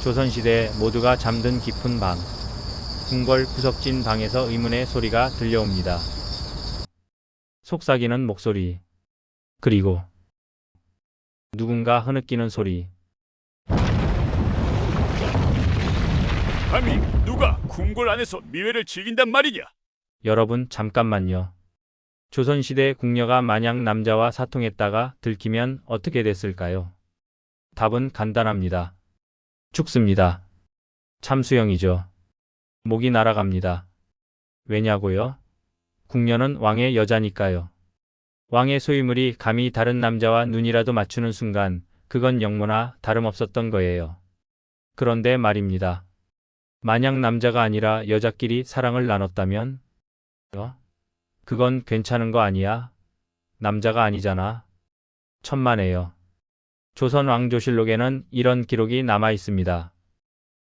조선시대 모두가 잠든 깊은 밤, 궁궐 구석진 방에서 의문의 소리가 들려옵니다. 속삭이는 목소리, 그리고 누군가 흐느끼는 소리. 감히 누가 궁궐 안에서 미회를 즐긴단 말이냐? 여러분 잠깐만요. 조선시대 궁녀가 만약 남자와 사통했다가 들키면 어떻게 됐을까요? 답은 간단합니다. 죽습니다. 참수형이죠. 목이 날아갑니다. 왜냐고요? 궁녀는 왕의 여자니까요. 왕의 소유물이 감히 다른 남자와 눈이라도 맞추는 순간 그건 영모나 다름없었던 거예요. 그런데 말입니다. 만약 남자가 아니라 여자끼리 사랑을 나눴다면? 그건 괜찮은 거 아니야? 남자가 아니잖아. 천만에요. 조선 왕조실록에는 이런 기록이 남아 있습니다.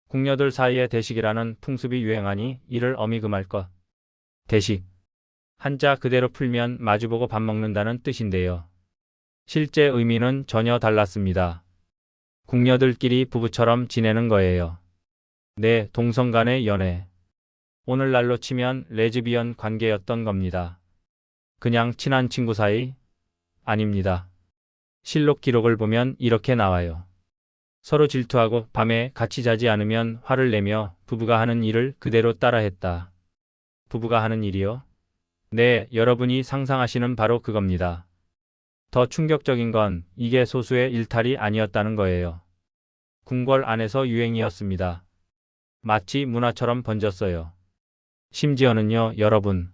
궁녀들 사이에 대식이라는 풍습이 유행하니 이를 어미 금할 것. 대식. 한자 그대로 풀면 마주보고 밥 먹는다는 뜻인데요. 실제 의미는 전혀 달랐습니다. 궁녀들끼리 부부처럼 지내는 거예요. 네, 동성 간의 연애. 오늘날로 치면 레즈비언 관계였던 겁니다. 그냥 친한 친구 사이? 아닙니다. 실록 기록을 보면 이렇게 나와요. 서로 질투하고 밤에 같이 자지 않으면 화를 내며 부부가 하는 일을 그대로 따라했다. 부부가 하는 일이요? 네, 여러분이 상상하시는 바로 그겁니다. 더 충격적인 건 이게 소수의 일탈이 아니었다는 거예요. 궁궐 안에서 유행이었습니다. 마치 문화처럼 번졌어요. 심지어는요, 여러분.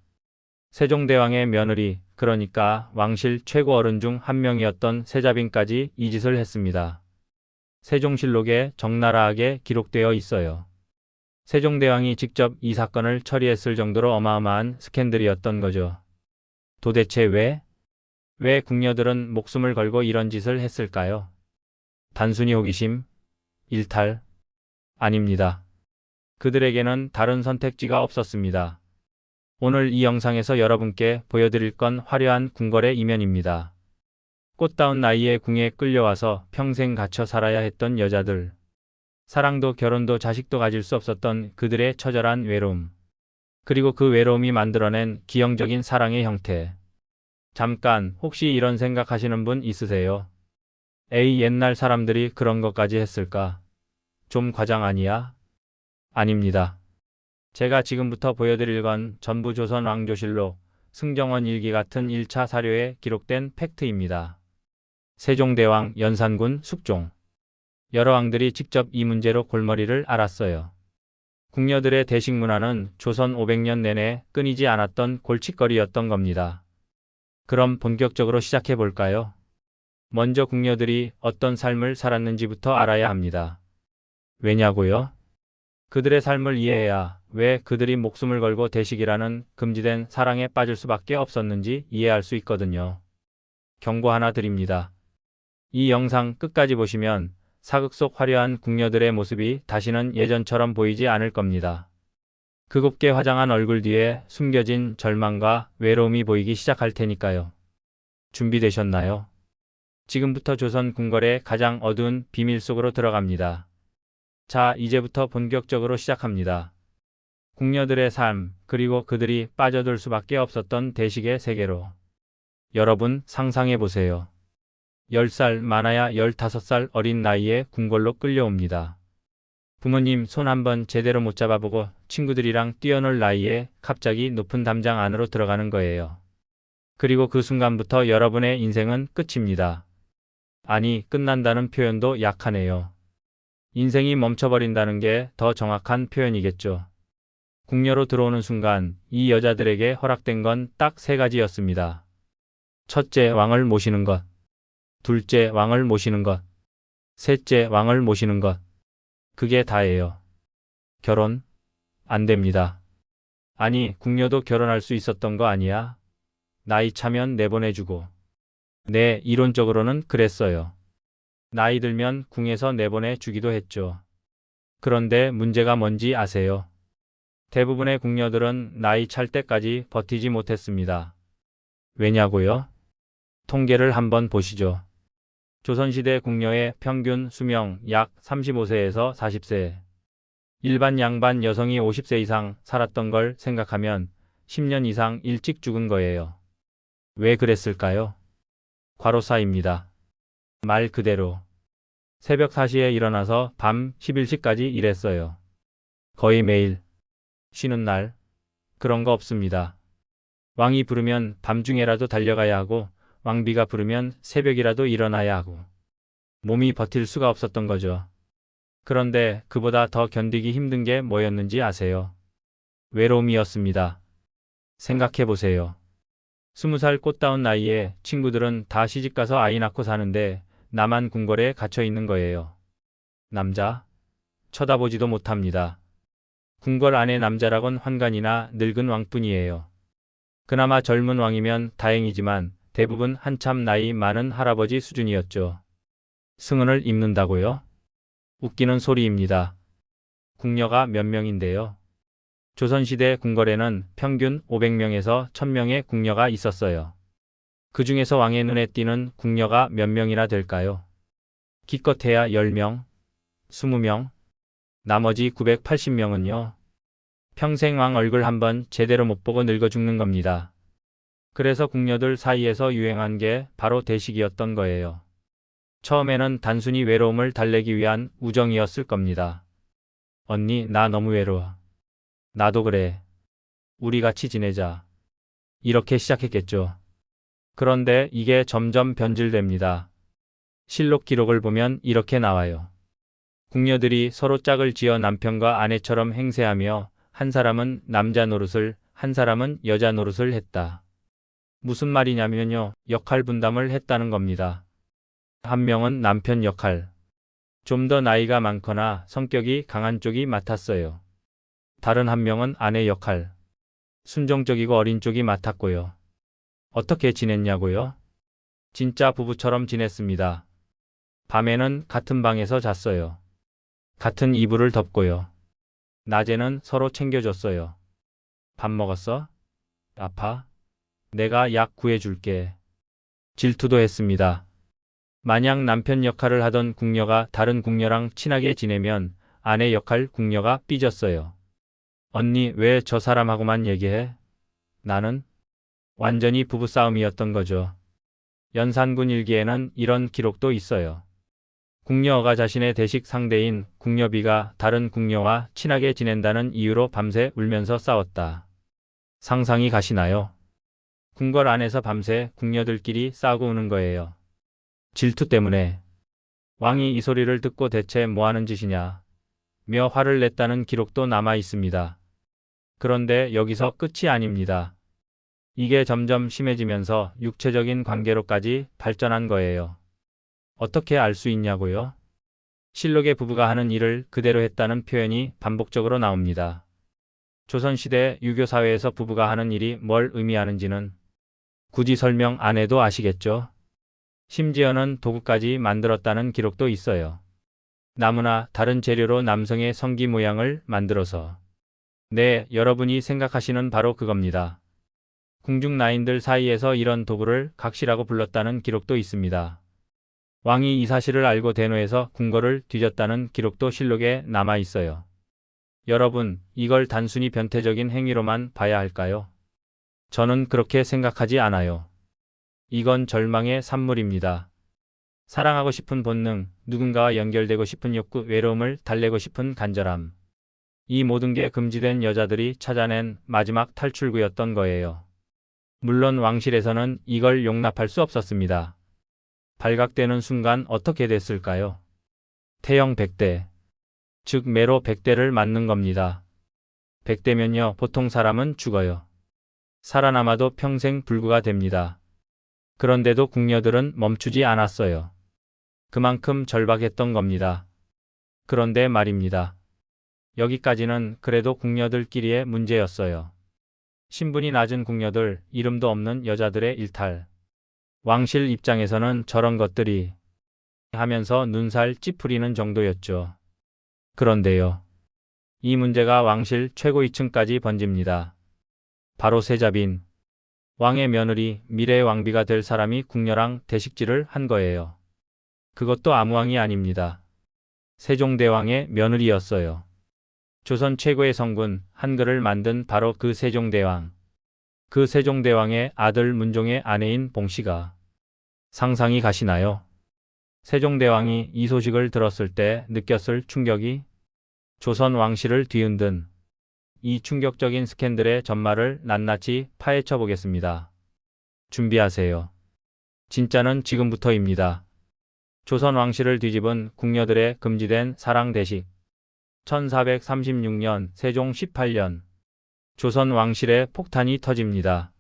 세종대왕의 며느리, 그러니까 왕실 최고 어른 중 한 명이었던 세자빈까지 이 짓을 했습니다. 세종실록에 적나라하게 기록되어 있어요. 세종대왕이 직접 이 사건을 처리했을 정도로 어마어마한 스캔들이었던 거죠. 도대체 왜 궁녀들은 목숨을 걸고 이런 짓을 했을까요? 단순히 호기심? 일탈? 아닙니다. 그들에게는 다른 선택지가 없었습니다. 오늘 이 영상에서 여러분께 보여드릴 건 화려한 궁궐의 이면입니다. 꽃다운 나이에 궁에 끌려와서 평생 갇혀 살아야 했던 여자들. 사랑도 결혼도 자식도 가질 수 없었던 그들의 처절한 외로움. 그리고 그 외로움이 만들어낸 기형적인 사랑의 형태. 잠깐, 혹시 이런 생각하시는 분 있으세요? 에이, 옛날 사람들이 그런 것까지 했을까? 좀 과장 아니야? 아닙니다. 제가 지금부터 보여드릴 건 전부 조선 왕조실록, 승정원 일기 같은 1차 사료에 기록된 팩트입니다. 세종대왕, 연산군, 숙종. 여러 왕들이 직접 이 문제로 골머리를 앓았어요. 궁녀들의 대식 문화는 조선 500년 내내 끊이지 않았던 골칫거리였던 겁니다. 그럼 본격적으로 시작해 볼까요? 먼저 궁녀들이 어떤 삶을 살았는지부터 알아야 합니다. 왜냐고요? 그들의 삶을 이해해야 왜 그들이 목숨을 걸고 대식이라는 금지된 사랑에 빠질 수밖에 없었는지 이해할 수 있거든요. 경고 하나 드립니다. 이 영상 끝까지 보시면 사극 속 화려한 궁녀들의 모습이 다시는 예전처럼 보이지 않을 겁니다. 그 곱게 화장한 얼굴 뒤에 숨겨진 절망과 외로움이 보이기 시작할 테니까요. 준비되셨나요? 지금부터 조선 궁궐의 가장 어두운 비밀 속으로 들어갑니다. 자, 이제부터 본격적으로 시작합니다. 궁녀들의 삶, 그리고 그들이 빠져들 수밖에 없었던 대식의 세계로. 여러분, 상상해 보세요. 10살, 많아야 15살 어린 나이에 궁궐로 끌려옵니다. 부모님 손 한번 제대로 못 잡아보고 친구들이랑 뛰어놀 나이에 갑자기 높은 담장 안으로 들어가는 거예요. 그리고 그 순간부터 여러분의 인생은 끝입니다. 아니, 끝난다는 표현도 약하네요. 인생이 멈춰버린다는 게 더 정확한 표현이겠죠. 궁녀로 들어오는 순간 이 여자들에게 허락된 건 딱 3가지였습니다. 첫째, 왕을 모시는 것. 둘째, 왕을 모시는 것. 셋째, 왕을 모시는 것. 그게 다예요. 결혼? 안 됩니다. 아니, 궁녀도 결혼할 수 있었던 거 아니야? 나이 차면 내보내주고. 네, 이론적으로는 그랬어요. 나이 들면 궁에서 내보내주기도 했죠. 그런데 문제가 뭔지 아세요? 대부분의 궁녀들은 나이 찰 때까지 버티지 못했습니다. 왜냐고요? 통계를 한번 보시죠. 조선시대 궁녀의 평균 수명 약 35세에서 40세. 일반 양반 여성이 50세 이상 살았던 걸 생각하면 10년 이상 일찍 죽은 거예요. 왜 그랬을까요? 과로사입니다. 말 그대로. 새벽 4시에 일어나서 밤 11시까지 일했어요. 거의 매일. 쉬는 날. 그런 거 없습니다. 왕이 부르면 밤중에라도 달려가야 하고 왕비가 부르면 새벽이라도 일어나야 하고 몸이 버틸 수가 없었던 거죠. 그런데 그보다 더 견디기 힘든 게 뭐였는지 아세요? 외로움이었습니다. 생각해 보세요. 20살 꽃다운 나이에 친구들은 다 시집가서 아이 낳고 사는데 나만 궁궐에 갇혀 있는 거예요. 남자? 쳐다보지도 못합니다. 궁궐 안의 남자라곤 환관이나 늙은 왕뿐이에요. 그나마 젊은 왕이면 다행이지만 대부분 한참 나이 많은 할아버지 수준이었죠. 승은을 입는다고요? 웃기는 소리입니다. 궁녀가 몇 명인데요. 조선시대 궁궐에는 평균 500명에서 1000명의 궁녀가 있었어요. 그 중에서 왕의 눈에 띄는 궁녀가 몇 명이나 될까요? 기껏해야 10명, 20명, 나머지 980명은요. 평생 왕 얼굴 한번 제대로 못 보고 늙어 죽는 겁니다. 그래서 궁녀들 사이에서 유행한 게 바로 대식이었던 거예요. 처음에는 단순히 외로움을 달래기 위한 우정이었을 겁니다. 언니, 나 너무 외로워. 나도 그래. 우리 같이 지내자. 이렇게 시작했겠죠. 그런데 이게 점점 변질됩니다. 실록 기록을 보면 이렇게 나와요. 궁녀들이 서로 짝을 지어 남편과 아내처럼 행세하며 한 사람은 남자 노릇을, 한 사람은 여자 노릇을 했다. 무슨 말이냐면요. 역할 분담을 했다는 겁니다. 한 명은 남편 역할. 좀 더 나이가 많거나 성격이 강한 쪽이 맡았어요. 다른 한 명은 아내 역할. 순종적이고 어린 쪽이 맡았고요. 어떻게 지냈냐고요? 진짜 부부처럼 지냈습니다. 밤에는 같은 방에서 잤어요. 같은 이불을 덮고요. 낮에는 서로 챙겨줬어요. 밥 먹었어? 아파? 내가 약 구해줄게. 질투도 했습니다. 만약 남편 역할을 하던 궁녀가 다른 궁녀랑 친하게 지내면 아내 역할 궁녀가 삐졌어요. 언니, 왜 저 사람하고만 얘기해? 나는? 완전히 부부싸움이었던 거죠. 연산군 일기에는 이런 기록도 있어요. 궁녀가 자신의 대식 상대인 궁녀비가 다른 궁녀와 친하게 지낸다는 이유로 밤새 울면서 싸웠다. 상상이 가시나요? 궁궐 안에서 밤새 궁녀들끼리 싸우고 우는 거예요. 질투 때문에. 왕이 이 소리를 듣고 대체 뭐 하는 짓이냐 며 화를 냈다는 기록도 남아 있습니다. 그런데 여기서 끝이 아닙니다. 이게 점점 심해지면서 육체적인 관계로까지 발전한 거예요. 어떻게 알 수 있냐고요? 실록의 부부가 하는 일을 그대로 했다는 표현이 반복적으로 나옵니다. 조선시대 유교 사회에서 부부가 하는 일이 뭘 의미하는지는 굳이 설명 안 해도 아시겠죠? 심지어는 도구까지 만들었다는 기록도 있어요. 나무나 다른 재료로 남성의 성기 모양을 만들어서. 네, 여러분이 생각하시는 바로 그겁니다. 궁중 나인들 사이에서 이런 도구를 각시라고 불렀다는 기록도 있습니다. 왕이 이 사실을 알고 대노해서 궁궐을 뒤졌다는 기록도 실록에 남아 있어요. 여러분, 이걸 단순히 변태적인 행위로만 봐야 할까요? 저는 그렇게 생각하지 않아요. 이건 절망의 산물입니다. 사랑하고 싶은 본능, 누군가와 연결되고 싶은 욕구, 외로움을 달래고 싶은 간절함. 이 모든 게 금지된 여자들이 찾아낸 마지막 탈출구였던 거예요. 물론 왕실에서는 이걸 용납할 수 없었습니다. 발각되는 순간 어떻게 됐을까요? 태형 100대. 즉 매로 100대를 맞는 겁니다. 100대면요, 보통 사람은 죽어요. 살아남아도 평생 불구가 됩니다. 그런데도 궁녀들은 멈추지 않았어요. 그만큼 절박했던 겁니다. 그런데 말입니다. 여기까지는 그래도 궁녀들끼리의 문제였어요. 신분이 낮은 궁녀들, 이름도 없는 여자들의 일탈. 왕실 입장에서는 저런 것들이 하면서 눈살 찌푸리는 정도였죠. 그런데요. 이 문제가 왕실 최고위층까지 번집니다. 바로 세자빈. 왕의 며느리, 미래의 왕비가 될 사람이 궁녀랑 대식질을 한 거예요. 그것도 아무 왕이 아닙니다. 세종대왕의 며느리였어요. 조선 최고의 성군 한글을 만든 바로 그 세종대왕. 그 세종대왕의 아들 문종의 아내인 봉씨가. 상상이 가시나요? 세종대왕이 이 소식을 들었을 때 느꼈을 충격이 조선 왕실을 뒤흔든 이 충격적인 스캔들의 전말을 낱낱이 파헤쳐 보겠습니다. 준비하세요. 진짜는 지금부터입니다. 조선 왕실을 뒤집은 궁녀들의 금지된 사랑 대식. 1436년 세종 18년 조선 왕실의 폭탄이 터집니다.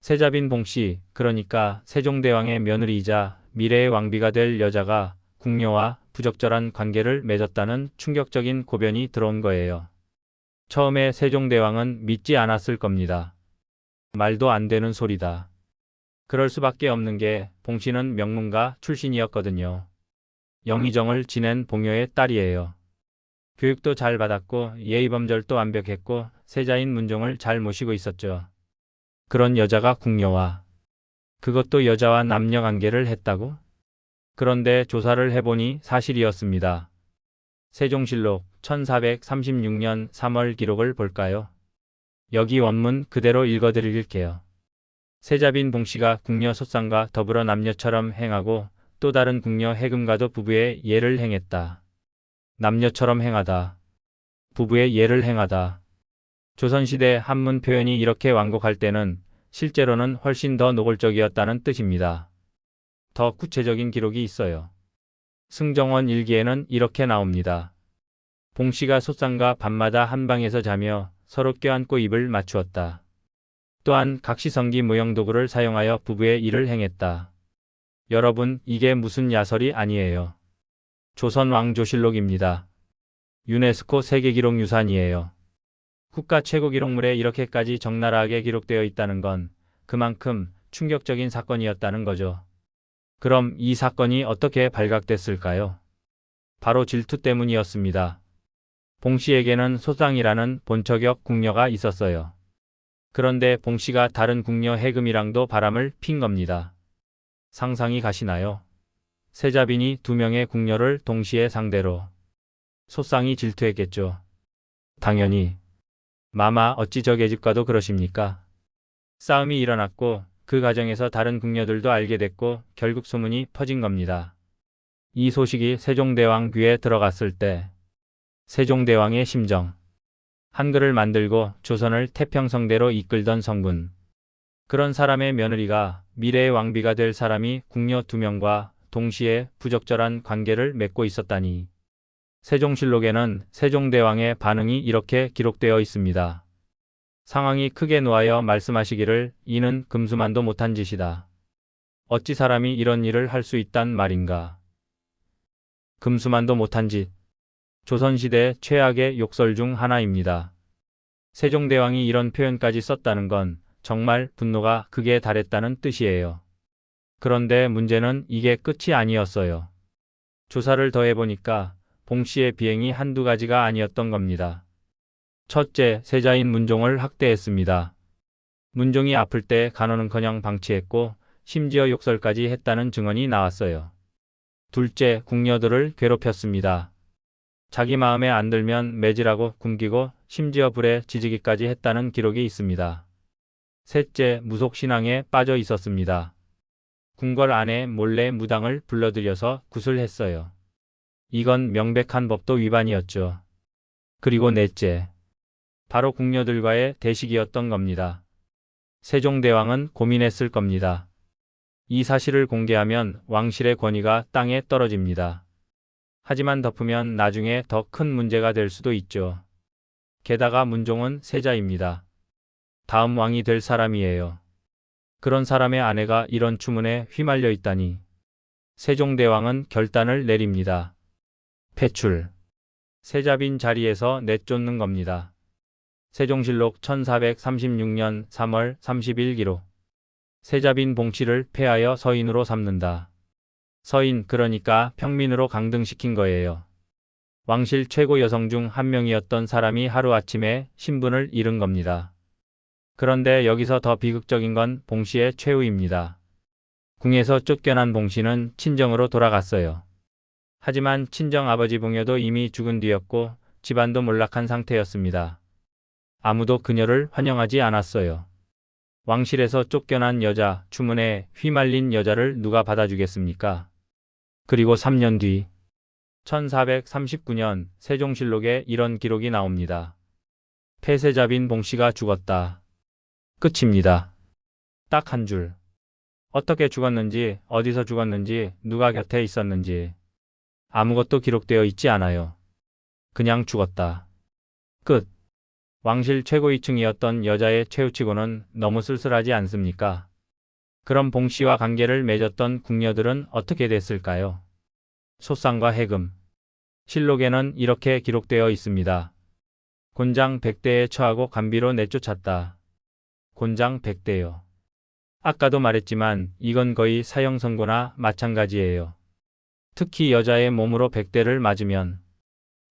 세자빈 봉씨, 그러니까 세종대왕의 며느리이자 미래의 왕비가 될 여자가 궁녀와 부적절한 관계를 맺었다는 충격적인 고변이 들어온 거예요. 처음에 세종대왕은 믿지 않았을 겁니다. 말도 안 되는 소리다. 그럴 수밖에 없는 게 봉씨는 명문가 출신이었거든요. 영의정을 지낸 봉효의 딸이에요. 교육도 잘 받았고 예의범절도 완벽했고 세자인 문종을 잘 모시고 있었죠. 그런 여자가 궁녀와 그것도 여자와 남녀 관계를 했다고? 그런데 조사를 해보니 사실이었습니다. 세종실록 1436년 3월 기록을 볼까요? 여기 원문 그대로 읽어드릴게요. 세자빈 봉씨가 궁녀 솥상과 더불어 남녀처럼 행하고 또 다른 궁녀 해금과도 부부의 예를 행했다. 남녀처럼 행하다. 부부의 예를 행하다. 조선시대 한문 표현이 이렇게 완곡할 때는 실제로는 훨씬 더 노골적이었다는 뜻입니다. 더 구체적인 기록이 있어요. 승정원 일기에는 이렇게 나옵니다. 봉씨가 솥상과 밤마다 한 방에서 자며 서로 껴안고 입을 맞추었다. 또한 각시성기 무용도구를 사용하여 부부의 일을 행했다. 여러분, 이게 무슨 야설이 아니에요. 조선 왕조실록입니다. 유네스코 세계기록 유산이에요. 국가 최고 기록물에 이렇게까지 적나라하게 기록되어 있다는 건 그만큼 충격적인 사건이었다는 거죠. 그럼 이 사건이 어떻게 발각됐을까요? 바로 질투 때문이었습니다. 봉씨에게는 솥상이라는 본처격 궁녀가 있었어요. 그런데 봉씨가 다른 궁녀 해금이랑도 바람을 핀 겁니다. 상상이 가시나요? 세자빈이 2명의 궁녀를 동시에 상대로. 솥상이 질투했겠죠. 당연히. 마마 어찌 저 계집과도 그러십니까? 싸움이 일어났고 그 과정에서 다른 궁녀들도 알게 됐고 결국 소문이 퍼진 겁니다. 이 소식이 세종대왕 귀에 들어갔을 때 세종대왕의 심정. 한글을 만들고 조선을 태평성대로 이끌던 성군. 그런 사람의 며느리가 미래의 왕비가 될 사람이 궁녀 2명과 동시에 부적절한 관계를 맺고 있었다니. 세종실록에는 세종대왕의 반응이 이렇게 기록되어 있습니다. 상황이 크게 놓아여 말씀하시기를 이는 금수만도 못한 짓이다. 어찌 사람이 이런 일을 할 수 있단 말인가. 금수만도 못한 짓. 조선시대 최악의 욕설 중 하나입니다. 세종대왕이 이런 표현까지 썼다는 건 정말 분노가 극에 달했다는 뜻이에요. 그런데 문제는 이게 끝이 아니었어요. 조사를 더 해보니까 봉씨의 비행이 한두 가지가 아니었던 겁니다. 첫째, 세자인 문종을 학대했습니다. 문종이 아플 때 간호는커녕 방치했고 심지어 욕설까지 했다는 증언이 나왔어요. 둘째, 궁녀들을 괴롭혔습니다. 자기 마음에 안 들면 매질하고 굶기고 심지어 불에 지지기까지 했다는 기록이 있습니다. 셋째, 무속신앙에 빠져 있었습니다. 궁궐 안에 몰래 무당을 불러들여서 구슬했어요. 이건 명백한 법도 위반이었죠. 그리고 넷째, 바로 궁녀들과의 대식이었던 겁니다. 세종대왕은 고민했을 겁니다. 이 사실을 공개하면 왕실의 권위가 땅에 떨어집니다. 하지만 덮으면 나중에 더 큰 문제가 될 수도 있죠. 게다가 문종은 세자입니다. 다음 왕이 될 사람이에요. 그런 사람의 아내가 이런 추문에 휘말려 있다니. 세종대왕은 결단을 내립니다. 패출. 세자빈 자리에서 내쫓는 겁니다. 세종실록 1436년 3월 30일 기록. 세자빈 봉씨를 폐하여 서인으로 삼는다. 서인, 그러니까 평민으로 강등시킨 거예요. 왕실 최고 여성 중 한 명이었던 사람이 하루아침에 신분을 잃은 겁니다. 그런데 여기서 더 비극적인 건 봉씨의 최후입니다. 궁에서 쫓겨난 봉씨는 친정으로 돌아갔어요. 하지만 친정 아버지 봉여도 이미 죽은 뒤였고 집안도 몰락한 상태였습니다. 아무도 그녀를 환영하지 않았어요. 왕실에서 쫓겨난 여자, 추문에 휘말린 여자를 누가 받아주겠습니까? 그리고 3년 뒤 1439년 세종실록에 이런 기록이 나옵니다. 폐쇄자빈 봉씨가 죽었다. 끝입니다. 딱 한 줄. 어떻게 죽었는지, 어디서 죽었는지, 누가 곁에 있었는지 아무것도 기록되어 있지 않아요. 그냥 죽었다. 끝. 왕실 최고위층이었던 여자의 최후치고는 너무 쓸쓸하지 않습니까? 그럼 봉씨와 관계를 맺었던 궁녀들은 어떻게 됐을까요? 소상과 해금. 실록에는 이렇게 기록되어 있습니다. 곤장 100대에 처하고 간비로 내쫓았다. 곤장 100대요. 아까도 말했지만 이건 거의 사형 선고나 마찬가지예요. 특히 여자의 몸으로 100대를 맞으면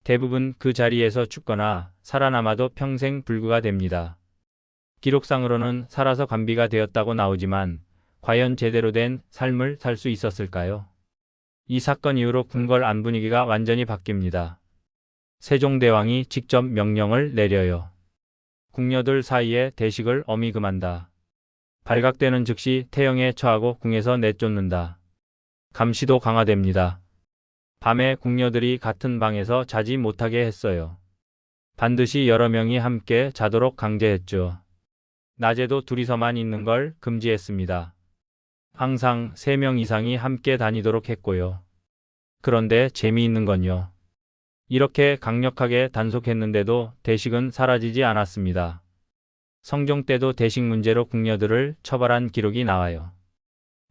대부분 그 자리에서 죽거나 살아남아도 평생 불구가 됩니다. 기록상으로는 살아서 관비가 되었다고 나오지만 과연 제대로 된 삶을 살 수 있었을까요? 이 사건 이후로 궁궐 안 분위기가 완전히 바뀝니다. 세종대왕이 직접 명령을 내려요. 궁녀들 사이에 대식을 엄히 금한다. 발각되는 즉시 태형에 처하고 궁에서 내쫓는다. 감시도 강화됩니다. 밤에 궁녀들이 같은 방에서 자지 못하게 했어요. 반드시 여러 명이 함께 자도록 강제했죠. 낮에도 둘이서만 있는 걸 금지했습니다. 항상 3명 이상이 함께 다니도록 했고요. 그런데 재미있는 건요. 이렇게 강력하게 단속했는데도 대식은 사라지지 않았습니다. 성종 때도 대식 문제로 궁녀들을 처벌한 기록이 나와요.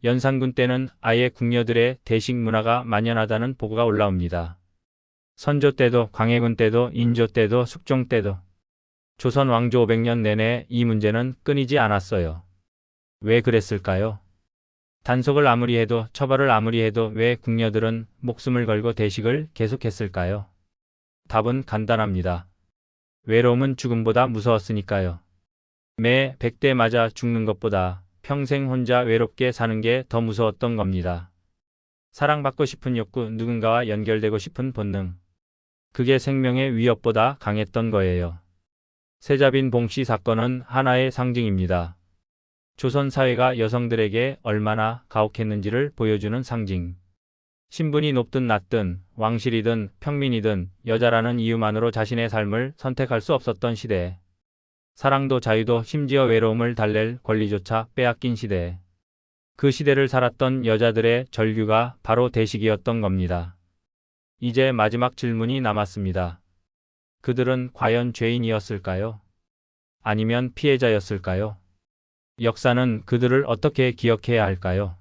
연산군 때는 아예 궁녀들의 대식 문화가 만연하다는 보고가 올라옵니다. 선조 때도, 광해군 때도, 인조 때도, 숙종 때도. 조선 왕조 500년 내내 이 문제는 끊이지 않았어요. 왜 그랬을까요? 단속을 아무리 해도, 처벌을 아무리 해도 왜 궁녀들은 목숨을 걸고 대식을 계속했을까요? 답은 간단합니다. 외로움은 죽음보다 무서웠으니까요. 매 100대 맞아 죽는 것보다 평생 혼자 외롭게 사는 게 더 무서웠던 겁니다. 사랑받고 싶은 욕구, 누군가와 연결되고 싶은 본능. 그게 생명의 위협보다 강했던 거예요. 세자빈 봉씨 사건은 하나의 상징입니다. 조선 사회가 여성들에게 얼마나 가혹했는지를 보여주는 상징. 신분이 높든 낮든, 왕실이든 평민이든 여자라는 이유만으로 자신의 삶을 선택할 수 없었던 시대. 사랑도 자유도 심지어 외로움을 달랠 권리조차 빼앗긴 시대. 그 시대를 살았던 여자들의 절규가 바로 대식이었던 겁니다. 이제 마지막 질문이 남았습니다. 그들은 과연 죄인이었을까요? 아니면 피해자였을까요? 역사는 그들을 어떻게 기억해야 할까요?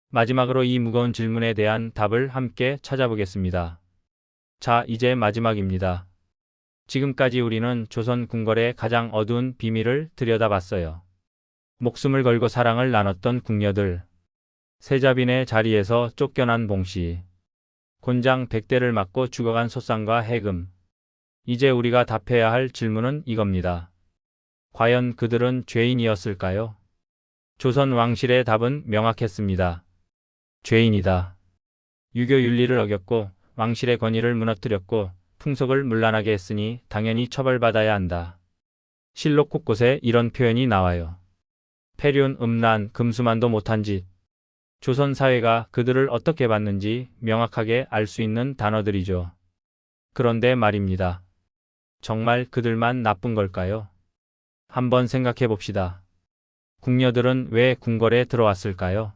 마지막으로 이 무거운 질문에 대한 답을 함께 찾아보겠습니다. 자, 이제 마지막입니다. 지금까지 우리는 조선 궁궐의 가장 어두운 비밀을 들여다봤어요. 목숨을 걸고 사랑을 나눴던 궁녀들, 세자빈의 자리에서 쫓겨난 봉씨, 곤장 100대를 맞고 죽어간 소상과 해금. 이제 우리가 답해야 할 질문은 이겁니다. 과연 그들은 죄인이었을까요? 조선 왕실의 답은 명확했습니다. 죄인이다. 유교 윤리를 어겼고 왕실의 권위를 무너뜨렸고 풍속을 문란하게 했으니 당연히 처벌받아야 한다. 실록 곳곳에 이런 표현이 나와요. 폐륜, 음란, 금수만도 못한 짓. 조선 사회가 그들을 어떻게 봤는지 명확하게 알 수 있는 단어들이죠. 그런데 말입니다. 정말 그들만 나쁜 걸까요? 한번 생각해 봅시다. 궁녀들은 왜 궁궐에 들어왔을까요?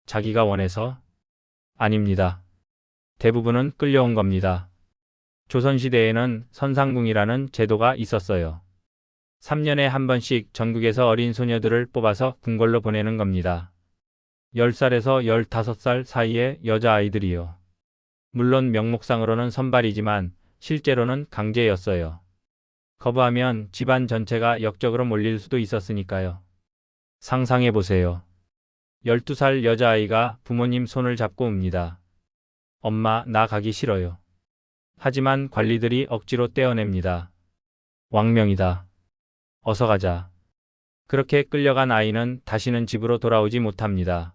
자기가 원해서? 아닙니다. 대부분은 끌려온 겁니다. 조선시대에는 선상궁이라는 제도가 있었어요. 3년에 한 번씩 전국에서 어린 소녀들을 뽑아서 궁궐로 보내는 겁니다. 10살에서 15살 사이의 여자아이들이요. 물론 명목상으로는 선발이지만 실제로는 강제였어요. 거부하면 집안 전체가 역적으로 몰릴 수도 있었으니까요. 상상해 보세요. 12살 여자아이가 부모님 손을 잡고 옵니다. 엄마, 나 가기 싫어요. 하지만 관리들이 억지로 떼어냅니다. 왕명이다. 어서 가자. 그렇게 끌려간 아이는 다시는 집으로 돌아오지 못합니다.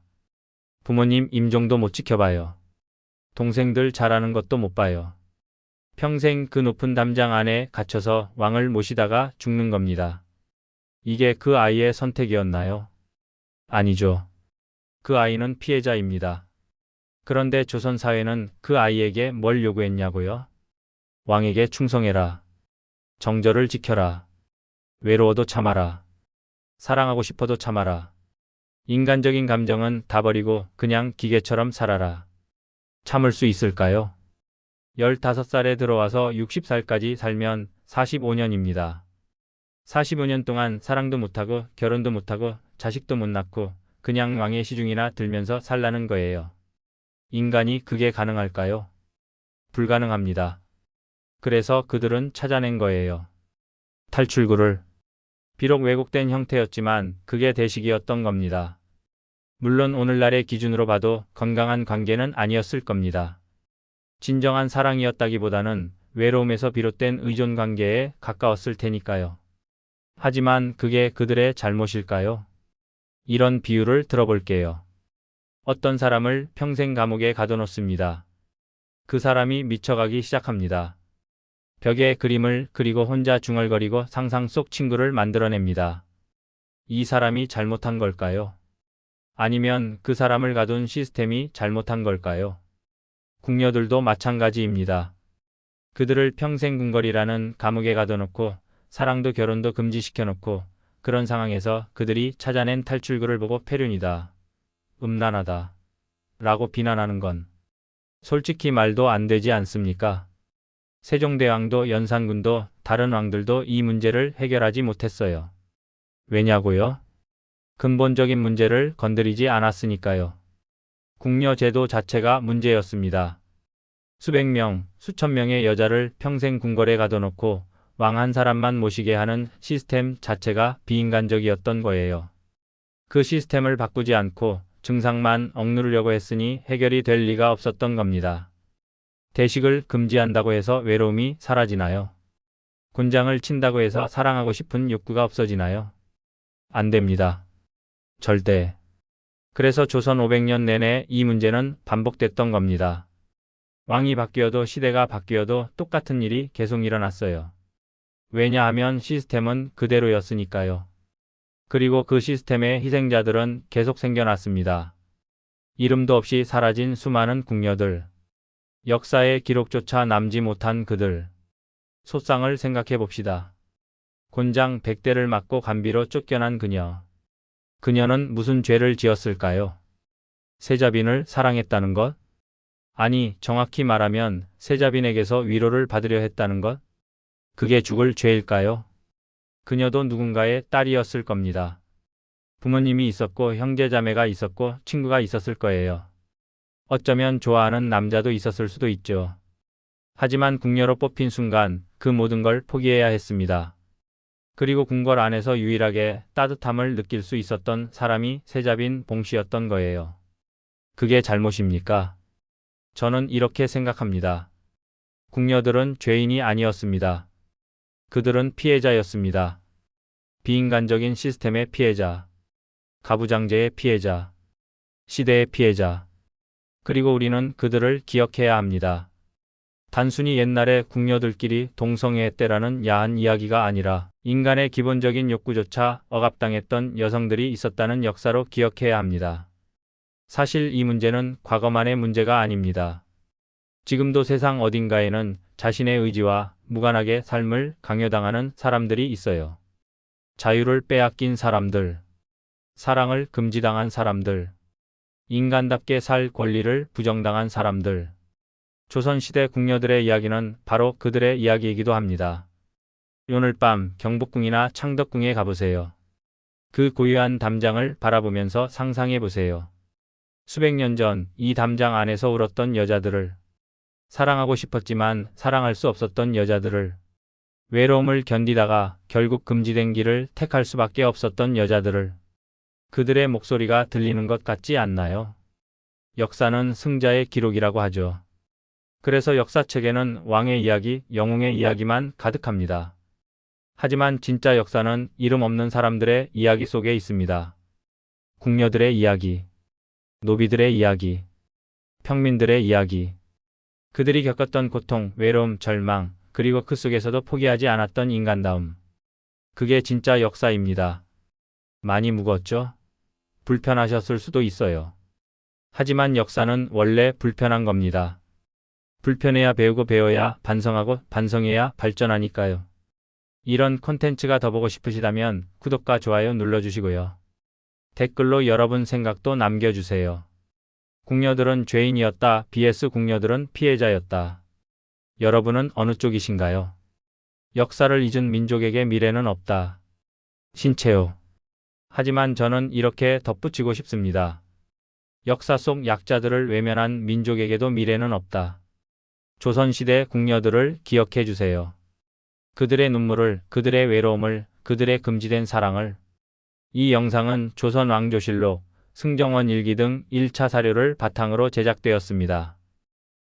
부모님 임종도 못 지켜봐요. 동생들 잘하는 것도 못 봐요. 평생 그 높은 담장 안에 갇혀서 왕을 모시다가 죽는 겁니다. 이게 그 아이의 선택이었나요? 아니죠. 그 아이는 피해자입니다. 그런데 조선 사회는 그 아이에게 뭘 요구했냐고요? 왕에게 충성해라. 정절을 지켜라. 외로워도 참아라. 사랑하고 싶어도 참아라. 인간적인 감정은 다 버리고 그냥 기계처럼 살아라. 참을 수 있을까요? 15살에 들어와서 60살까지 살면 45년입니다. 45년 동안 사랑도 못하고 결혼도 못하고 자식도 못 낳고 그냥 왕의 시중이나 들면서 살라는 거예요. 인간이 그게 가능할까요? 불가능합니다. 그래서 그들은 찾아낸 거예요. 탈출구를. 비록 왜곡된 형태였지만 그게 대식이었던 겁니다. 물론 오늘날의 기준으로 봐도 건강한 관계는 아니었을 겁니다. 진정한 사랑이었다기보다는 외로움에서 비롯된 의존 관계에 가까웠을 테니까요. 하지만 그게 그들의 잘못일까요? 이런 비유를 들어볼게요. 어떤 사람을 평생 감옥에 가둬놓습니다. 그 사람이 미쳐가기 시작합니다. 벽에 그림을 그리고 혼자 중얼거리고 상상 속 친구를 만들어냅니다. 이 사람이 잘못한 걸까요? 아니면 그 사람을 가둔 시스템이 잘못한 걸까요? 궁녀들도 마찬가지입니다. 그들을 평생 궁궐이라는 감옥에 가둬놓고 사랑도 결혼도 금지시켜놓고 그런 상황에서 그들이 찾아낸 탈출구를 보고 폐륜이다. 음란하다. 라고 비난하는 건 솔직히 말도 안 되지 않습니까? 세종대왕도 연산군도 다른 왕들도 이 문제를 해결하지 못했어요. 왜냐고요? 근본적인 문제를 건드리지 않았으니까요. 궁녀 제도 자체가 문제였습니다. 수백 명, 수천 명의 여자를 평생 궁궐에 가둬놓고 왕 한 사람만 모시게 하는 시스템 자체가 비인간적이었던 거예요. 그 시스템을 바꾸지 않고 증상만 억누르려고 했으니 해결이 될 리가 없었던 겁니다. 대식을 금지한다고 해서 외로움이 사라지나요? 곤장을 친다고 해서 사랑하고 싶은 욕구가 없어지나요? 안 됩니다. 절대. 그래서 조선 500년 내내 이 문제는 반복됐던 겁니다. 왕이 바뀌어도 시대가 바뀌어도 똑같은 일이 계속 일어났어요. 왜냐하면 시스템은 그대로였으니까요. 그리고 그 시스템의 희생자들은 계속 생겨났습니다. 이름도 없이 사라진 수많은 궁녀들. 역사의 기록조차 남지 못한 그들. 소상을 생각해 봅시다. 곤장 100대를 맞고 감비로 쫓겨난 그녀. 그녀는 무슨 죄를 지었을까요? 세자빈을 사랑했다는 것? 아니, 정확히 말하면 세자빈에게서 위로를 받으려 했다는 것? 그게 죽을 죄일까요? 그녀도 누군가의 딸이었을 겁니다. 부모님이 있었고 형제자매가 있었고 친구가 있었을 거예요. 어쩌면 좋아하는 남자도 있었을 수도 있죠. 하지만 궁녀로 뽑힌 순간 그 모든 걸 포기해야 했습니다. 그리고 궁궐 안에서 유일하게 따뜻함을 느낄 수 있었던 사람이 세자빈 봉씨였던 거예요. 그게 잘못입니까? 저는 이렇게 생각합니다. 궁녀들은 죄인이 아니었습니다. 그들은 피해자였습니다. 비인간적인 시스템의 피해자, 가부장제의 피해자, 시대의 피해자. 그리고 우리는 그들을 기억해야 합니다. 단순히 옛날에 궁녀들끼리 동성애했대라는 야한 이야기가 아니라 인간의 기본적인 욕구조차 억압당했던 여성들이 있었다는 역사로 기억해야 합니다. 사실 이 문제는 과거만의 문제가 아닙니다. 지금도 세상 어딘가에는 자신의 의지와 무관하게 삶을 강요당하는 사람들이 있어요. 자유를 빼앗긴 사람들, 사랑을 금지당한 사람들, 인간답게 살 권리를 부정당한 사람들. 조선시대 궁녀들의 이야기는 바로 그들의 이야기이기도 합니다. 오늘 밤 경복궁이나 창덕궁에 가보세요. 그 고유한 담장을 바라보면서 상상해 보세요. 수백 년 전 이 담장 안에서 울었던 여자들을, 사랑하고 싶었지만 사랑할 수 없었던 여자들을, 외로움을 견디다가 결국 금지된 길을 택할 수밖에 없었던 여자들을, 그들의 목소리가 들리는 것 같지 않나요? 역사는 승자의 기록이라고 하죠. 그래서 역사책에는 왕의 이야기, 영웅의 이야기만 가득합니다. 하지만 진짜 역사는 이름 없는 사람들의 이야기 속에 있습니다. 궁녀들의 이야기. 노비들의 이야기, 평민들의 이야기, 그들이 겪었던 고통, 외로움, 절망, 그리고 그 속에서도 포기하지 않았던 인간다움. 그게 진짜 역사입니다. 많이 무겁죠? 불편하셨을 수도 있어요. 하지만 역사는 원래 불편한 겁니다. 불편해야 배우고 배워야 반성하고 반성해야 발전하니까요. 이런 콘텐츠가 더 보고 싶으시다면 구독과 좋아요 눌러주시고요. 댓글로 여러분 생각도 남겨주세요. 궁녀들은 죄인이었다. vs 궁녀들은 피해자였다. 여러분은 어느 쪽이신가요? 역사를 잊은 민족에게 미래는 없다. 신채호. 하지만 저는 이렇게 덧붙이고 싶습니다. 역사 속 약자들을 외면한 민족에게도 미래는 없다. 조선시대 궁녀들을 기억해 주세요. 그들의 눈물을, 그들의 외로움을, 그들의 금지된 사랑을. 이 영상은 조선 왕조실록, 승정원 일기 등 1차 사료를 바탕으로 제작되었습니다.